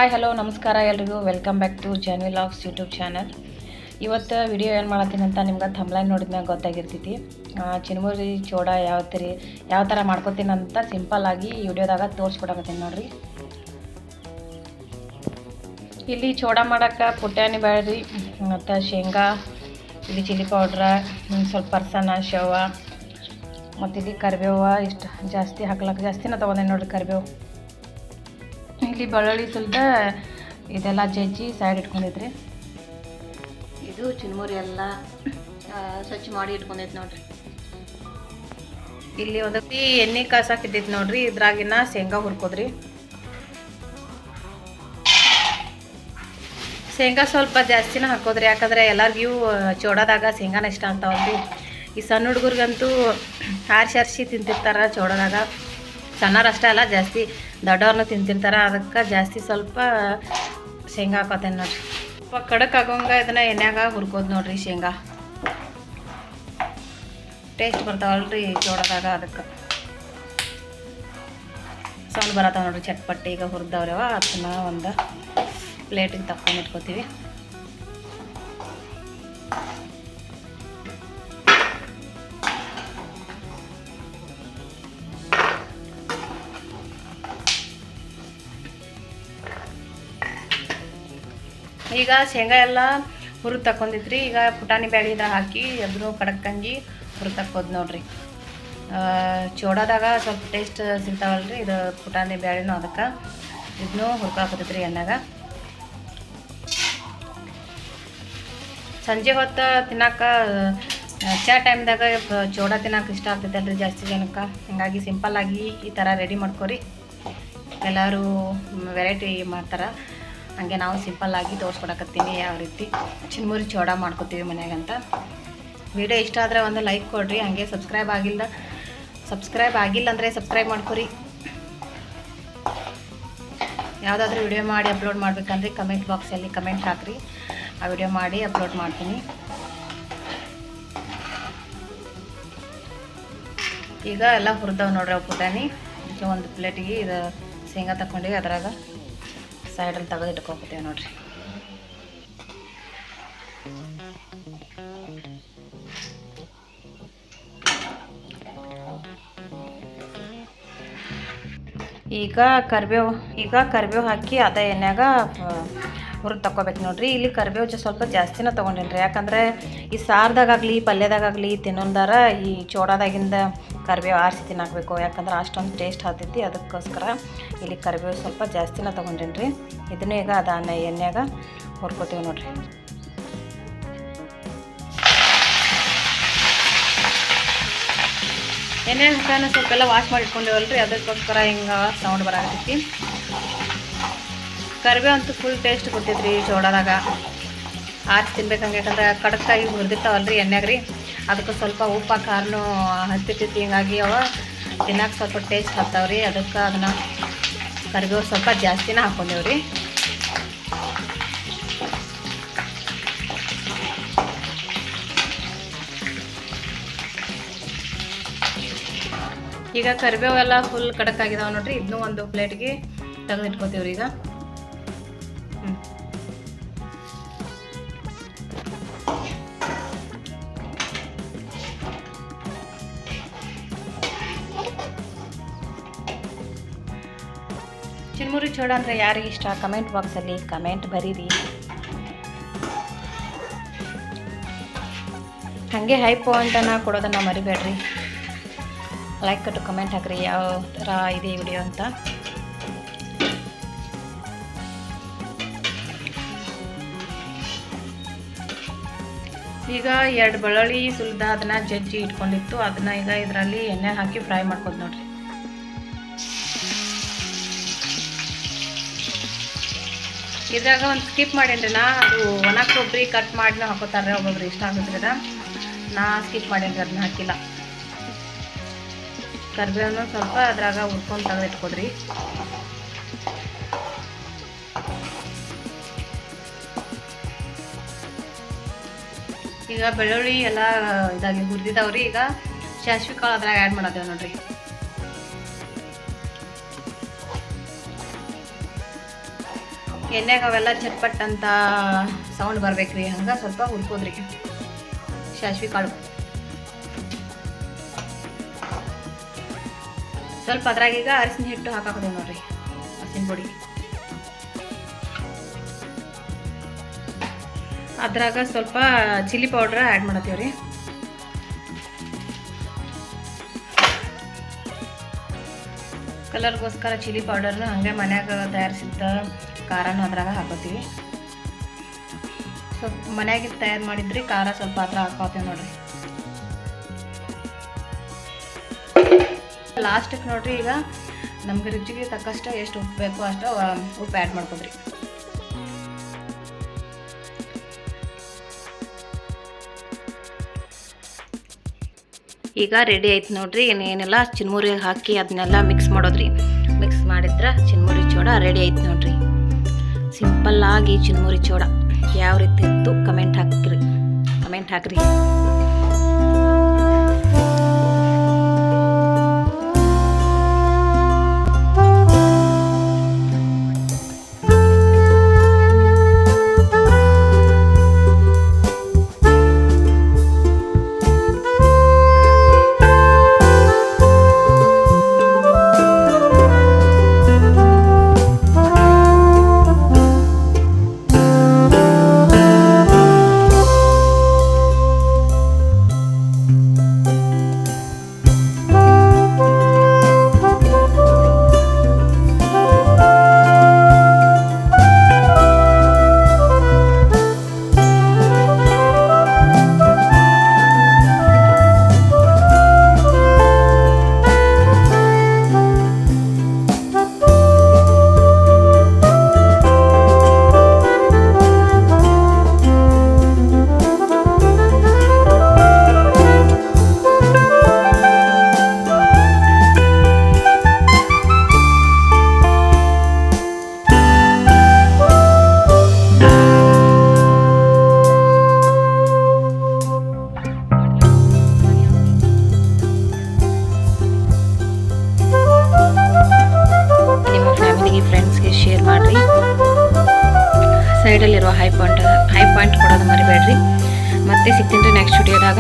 Hi hello ನಮಸ್ಕಾರ ಎಲ್ರಿಗೂ welcome back to Janvi vlogs YouTube channel. ಇವತ್ತು ವಿಡಿಯೋ ಏನು ಮಾಡತ್ತೀನಿ ಅಂತ ನಿಮ್ಗೆ ಥಂಬ್ಲೈನ್ ನೋಡಿದ್ಮ್ಯಾಗ ಗೊತ್ತಾಗಿರ್ತೈತಿ. ಚಿನ್ಮುರಿ ಚೋಡ ಯಾವ ಥರ ಮಾಡ್ಕೊತೀನಿ ಅಂತ ಸಿಂಪಲ್ಲಾಗಿ ಈ ವಿಡಿಯೋದಾಗ ತೋರಿಸ್ಕೊಡಕತ್ತೀನಿ ನೋಡಿರಿ. ಇಲ್ಲಿ ಚೋಡ ಮಾಡೋಕ್ಕೆ ಪುಟಾಣಿ ಬ್ಯಾಳ್ರಿ ಮತ್ತು ಶೇಂಗಾ, ಇಲ್ಲಿ ಚಿಲ್ಲಿ ಪೌಡ್ರ, ಸ್ವಲ್ಪ ಪರ್ಸನ ಶೇವ ಮತ್ತು ಇಲ್ಲಿ ಕರಿಬೇವು ಇಷ್ಟು ಜಾಸ್ತಿ ಹಾಕ್ಲಕ್ಕೆ ಜಾಸ್ತಿನ ತೊಗೊಂಡೆ ನೋಡಿರಿ ಕರಿಬೇವು. ಇಲ್ಲಿ ಬೆಳ್ಳುಳ್ಳಿ ಸ್ವಲ್ಪ ಇದೆಲ್ಲ ಜಜ್ಜಿ ಸೈಡ್ ಇಟ್ಕೊಂಡಿದ್ರಿ. ಇದು ಚಿನ್ಮುರಿ ಎಲ್ಲ ಸ್ವಚ್ಛ ಮಾಡಿ ಇಟ್ಕೊಂಡೈತೆ ನೋಡ್ರಿ. ಇಲ್ಲಿ ಒಂದೊತ್ತಿ ಎಣ್ಣೆ ಕಾಸಾಕಿದ್ದೈತೆ ನೋಡ್ರಿ. ಇದ್ರಾಗಿನ ಶೇಂಗಾ ಹುರ್ಕೋದ್ರಿ. ಶೇಂಗಾ ಸ್ವಲ್ಪ ಜಾಸ್ತಿನ ಹಾಕೋದ್ರಿ, ಯಾಕಂದ್ರೆ ಎಲ್ಲರಿಗೂ ಚೋಡದಾಗ ಶೇಂಗಾನ ಇಷ್ಟ ಅಂತಾವಲ್ರಿ. ಈ ಸಣ್ಣ ಹುಡುಗರಿಗಂತೂ ಆರ್ಸಿ ತಿಂತಿರ್ತಾರ ಚೋಡದಾಗ. ಸಣ್ಣವ್ರು ಅಷ್ಟೇ ಅಲ್ಲ, ಜಾಸ್ತಿ ದೊಡ್ಡವ್ರನ್ನ ತಿಂತಿರ್ತಾರೆ. ಅದಕ್ಕೆ ಜಾಸ್ತಿ ಸ್ವಲ್ಪ ಶೇಂಗಾ ಹಾಕೋತೇನೆ ನೋಡ್ರಿ. ಸ್ವಲ್ಪ ಕಡಕ್ ಆಗೋಂಗ ಇದನ್ನ ಎಣ್ಣೆಯಾಗ ಹುರ್ಕೋದು ನೋಡ್ರಿ. ಶೇಂಗಾ ಟೇಸ್ಟ್ ಬರ್ತಾವಲ್ರಿ ಚೋಡದಾಗ, ಅದಕ್ಕೆ ಸೌಂಡ್ ಬರತ್ತಾವ ನೋಡ್ರಿ ಚಟ್ಪಟ್ಟಿ. ಈಗ ಹುರಿದವ್ರವ ಅದನ್ನ ಒಂದು ಪ್ಲೇಟಿಗೆ ತಕ್ಕೊಂಡು ಇಟ್ಕೋತೀವಿ. ಈಗ ಶೇಂಗಾ ಎಲ್ಲ ಹುರಿದು ತಕೊಂಡಿದ್ರಿ. ಈಗ ಪುಟಾಣಿ ಬ್ಯಾಳಿದ ಹಾಕಿ ಅದನ್ನು ಕಡಕ್ಕಂಗಿ ಹುರಿದು ತಕ್ಕೋದು ನೋಡ್ರಿ. ಚೋಡದಾಗ ಸ್ವಲ್ಪ ಟೇಸ್ಟ್ ಸಿಗ್ತಾವಲ್ರಿ ಇದು ಪುಟಾಣಿ ಬ್ಯಾಳಿನೂ, ಅದಕ್ಕೆ ಇದನ್ನೂ ಹುರ್ಕಾಕತ್ತೈತ್ರಿ ಎಣ್ಣೆಗ. ಸಂಜೆ ಹೊತ್ತು ತಿನ್ನಕ್ಕೆ ಚಾ ಟೈಮ್ದಾಗ ಚೋಡ ತಿನ್ನಕ್ಕೆ ಇಷ್ಟ ಆಗ್ತೈತಲ್ರಿ ಜಾಸ್ತಿ ಜನಕ್ಕೆ. ಹಾಗಾಗಿ ಸಿಂಪಲ್ಲಾಗಿ ಈ ಥರ ರೆಡಿ ಮಾಡ್ಕೊರಿ. ಎಲ್ಲರೂ ವೆರೈಟಿ ಮಾಡ್ತಾರೆ, ಹಾಗೆ ನಾವು ಸಿಂಪಲ್ಲಾಗಿ ತೋರಿಸ್ಕೊಡಕತ್ತೀನಿ ಯಾವ ರೀತಿ ಚಿನ್ಮುರಿ ಚೋಡ ಮಾಡ್ಕೊತೀವಿ ಮನ್ಯಾಗಂತ. ವಿಡಿಯೋ ಇಷ್ಟ ಆದರೆ ಒಂದು ಲೈಕ್ ಕೊಡಿರಿ. ಹಾಗೆ ಸಬ್ಸ್ಕ್ರೈಬ್ ಆಗಿಲ್ಲ ಅಂದರೆ ಸಬ್ಸ್ಕ್ರೈಬ್ ಮಾಡ್ಕೊರಿ. ಯಾವುದಾದ್ರೂ ವಿಡಿಯೋ ಮಾಡಿ ಅಪ್ಲೋಡ್ ಮಾಡ್ಬೇಕಂದ್ರೆ ಕಮೆಂಟ್ ಬಾಕ್ಸಲ್ಲಿ ಕಮೆಂಟ್ ಹಾಕಿರಿ, ಆ ವಿಡಿಯೋ ಮಾಡಿ ಅಪ್ಲೋಡ್ ಮಾಡ್ತೀನಿ. ಈಗ ಎಲ್ಲ ಹುರಿದವು ನೋಡ್ರಿ ಅವು ಪುಟಾಣಿ. ಇದಕ್ಕೆ ಒಂದು ಪ್ಲೇಟಿಗೆ ಇದು ಶೇಂಗಾ ತಗೊಂಡಿವಿ, ಅದ್ರಾಗ ಸೈಡಲ್ಲಿ ತೆಗೆದು ಇಟ್ಕೊಳ್ತೇವೆ ನೋಡ್ರಿ. ಈಗ ಕರಿಬೇವು ಹಾಕಿ ಅದ ಎಣ್ಣೆಗ ಹುರಿದು ತಗೋಬೇಕು ನೋಡ್ರಿ. ಇಲ್ಲಿ ಕರಿಬೇವು ಸ್ವಲ್ಪ ಜಾಸ್ತಿನ ತೊಗೊಂಡೇನ್ರಿ, ಯಾಕಂದರೆ ಈ ಸಾರ್ದಾಗಲಿ ಪಲ್ಯದಾಗಲಿ ತಿನ್ನೋದಾರ ಈ ಚೋಡದಾಗಿಂದ ಕರಿಬೇವು ಆರಿಸಿ ತಿನ್ನಾಕಬೇಕು, ಯಾಕಂದ್ರೆ ಅಷ್ಟೊಂದು ಟೇಸ್ಟ್ ಆಗ್ತೈತಿ. ಅದಕ್ಕೋಸ್ಕರ ಇಲ್ಲಿ ಕರಿಬೇವು ಸ್ವಲ್ಪ ಜಾಸ್ತಿನ ತೊಗೊಂಡೇನ್ರಿ. ಇದನ್ನು ಈಗ ಅದನ್ನ ಎಣ್ಣೆಗ ಹುರ್ಕೋತೀವಿ ನೋಡ್ರಿ. ಎಣ್ಣೆ ಹಾಕೋಣ ಸ್ವಲ್ಪ ಎಲ್ಲ ವಾಶ್ ಮಾಡಿ ಇಟ್ಕೊಂಡೇವಲ್ರಿ, ಅದಕ್ಕೋಸ್ಕರ ಹಿಂಗೆ ಸೌಂಡ್ ಬರಾಕತ್ತೈತಿ. ಕರಿಬೇವು ಅಂತೂ ಫುಲ್ ಟೇಸ್ಟ್ ಕೊಡ್ತೈತ್ರಿ ಚೋಡದಾಗ. ಆರಿಸಿ ತಿನ್ಬೇಕಂಗೆ, ಯಾಕಂದ್ರೆ ಕಡಕ್ಕಾಗಿ ಹುರಿದಿರ್ತಾವಲ್ರಿ ಎಣ್ಣೆಗೆ ರೀ. ಅದಕ್ಕೆ ಸ್ವಲ್ಪ ಉಪ್ಪು ಖಾರನೂ ಹತ್ತಿರ್ತೈತಿ. ಹಿಂಗಾಗಿ ಅವ ತಿನ್ನಕ್ಕೆ ಸ್ವಲ್ಪ ಟೇಸ್ಟ್ ಬರ್ತಾವ್ರಿ. ಅದಕ್ಕೆ ಅದನ್ನು ಕರಿಬೇವು ಸ್ವಲ್ಪ ಜಾಸ್ತಿನ ಹಾಕ್ಕೊಂಡೇವ್ರಿ. ಈಗ ಕರಿಬೇವು ಎಲ್ಲ ಫುಲ್ ಕಡಕ್ಕಾಗಿದಾವೆ ನೋಡ್ರಿ. ಇದನ್ನೂ ಒಂದು ಪ್ಲೇಟ್ಗೆ ತೆಗೆದು ಇಟ್ಕೋತೀವ್ರಿ. ಈಗ ಚಿನ್ಮುರಿ ಚೋಡ ಅಂದರೆ ಯಾರಿಗೆ ಇಷ್ಟ ಕಮೆಂಟ್ ಬಾಕ್ಸಲ್ಲಿ ಕಮೆಂಟ್ ಬರೀರಿ. ಹಾಗೆ ಹೈಪ್ ಪಾಯಿಂಟನ್ನು ಕೊಡೋದನ್ನು ಮರಿಬೇಡ್ರಿ. ಲೈಕ್ ಕೊಟ್ಟು ಕಮೆಂಟ್ ಹಾಕ್ರಿ ಯಾವ ಥರ ಇದೆ ವಿಡಿಯೋ ಅಂತ. ಈಗ 2 ಬೆಳ್ಳುಳ್ಳಿ ಸುಲಿದ ಅದನ್ನು ಜಜ್ಜಿ ಇಟ್ಕೊಂಡಿತ್ತು, ಅದನ್ನು ಈಗ ಇದರಲ್ಲಿ ಎಣ್ಣೆ ಹಾಕಿ ಫ್ರೈ ಮಾಡ್ಕೋದು ನೋಡ್ರಿ. ಇದ್ರಾಗ ಒಂದು ಸ್ಕಿಪ್ ಮಾಡೇನ್ರಿ ನಾ, ಅದು ಒಣ ಕೊಬ್ಬರಿ ಕಟ್ ಮಾಡಿನೂ ಹಾಕೋತಾರೆ ಒಬ್ಬೊಬ್ರು, ಇಷ್ಟ ಆಗುತ್ತೆ ಅದ. ನಾ ಸ್ಕಿಪ್ ಮಾಡೇನ್ರಿ, ಅದನ್ನ ಹಾಕಿಲ್ಲ. ಕರಿಬೇವನ್ನು ಸ್ವಲ್ಪ ಅದ್ರಾಗ ಹುರ್ಕೊಂಡು ತೆಗೆದು ಇಟ್ಕೊದ್ರಿ. ಈಗ ಬೆಳ್ಳುಳ್ಳಿ ಎಲ್ಲ ಇದಾಗಿ ಹುರಿದಿದ್ದಾವ್ರಿ. ಈಗ ಸಾಸಿವೆ ಕಾಳು ಅದ್ರಾಗ ಆ್ಯಡ್ ಮಾಡೋದೇವೆ ನೋಡ್ರಿ. ಎಣ್ಣೆಗೆ ಅವೆಲ್ಲ ಚಟ್ಪಟ್ ಅಂತ ಸೌಂಡ್ ಬರ್ಬೇಕ್ರಿ. ಹಂಗೆ ಸ್ವಲ್ಪ ಹುರ್ಕೋದ್ರಿ ಸಾಸ್ವೆ ಕಾಳು. ಸ್ವಲ್ಪ ಅದ್ರಾಗ ಈಗ ಅರಿಶಿನ ಹಿಟ್ಟು ಹಾಕಾಕದೇವ್ ನೋಡ್ರಿ, ಅರಿಶಿನ ಪುಡಿ. ಅದ್ರಾಗ ಸ್ವಲ್ಪ ಚಿಲ್ಲಿ ಪೌಡ್ರ್ ಆ್ಯಡ್ ಮಾಡತ್ತೀವ್ರಿ. ಕಲರ್ಗೋಸ್ಕರ ಚಿಲ್ಲಿ ಪೌಡರ್ನ ಹಂಗೆ ಮನ್ಯಾಗ ತಯಾರಿಸಿದ್ದ ಖಾರನೂ ಅದ್ರಾಗ ಹಾಕೋತೀವಿ. ಸ್ವಲ್ಪ ಮನ್ಯಾಗ ತಯಾರು ಮಾಡಿದ್ರಿ ಖಾರ ಸ್ವಲ್ಪ ಅದ್ರ ಹಾಕೋತೀವಿ ನೋಡ್ರಿ. ಲಾಸ್ಟಿಗೆ ನೋಡ್ರಿ ಈಗ ನಮ್ಗೆ ರುಚಿಗೆ ತಕ್ಕಷ್ಟು ಎಷ್ಟು ಉಪ್ಪು ಬೇಕೋ ಅಷ್ಟು ಉಪ್ಪು ಆ್ಯಡ್ ಮಾಡ್ಕೊದ್ರಿ. ಈಗ ರೆಡಿ ಆಯ್ತು ನೋಡ್ರಿ. ಏನೆಲ್ಲ ಚಿನ್ಮುರಿ ಹಾಕಿ ಅದನ್ನೆಲ್ಲ ಮಿಕ್ಸ್ ಮಾಡೋದ್ರಿ. ಮಿಕ್ಸ್ ಮಾಡಿದ್ರೆ ಚಿನ್ಮುರಿ ಚೂಡ ರೆಡಿ ಆಯ್ತು ನೋಡ್ರಿ. ಸಿಂಪಲ್ಲಾಗಿ ಚಿನ್ಮುರಿ ಚೂಡ ಯಾವ ರೀತಿ ಇತ್ತು ಕಮೆಂಟ್ ಹಾಕ್ರಿ. ಫ್ರೆಂಡ್ಸ್ಗೆ ಶೇರ್ ಮಾಡಿರಿ. ಸೈಡಲ್ಲಿರುವ ಹೈ ಪಾಯಿಂಟ್ ಕೊಡೋದು ಮರಿಬೇಡ್ರಿ. ಮತ್ತೆ ಸಿಗ್ತೀನಿ ರೀ ನೆಕ್ಸ್ಟ್ ವಿಡಿಯೋದಾಗ.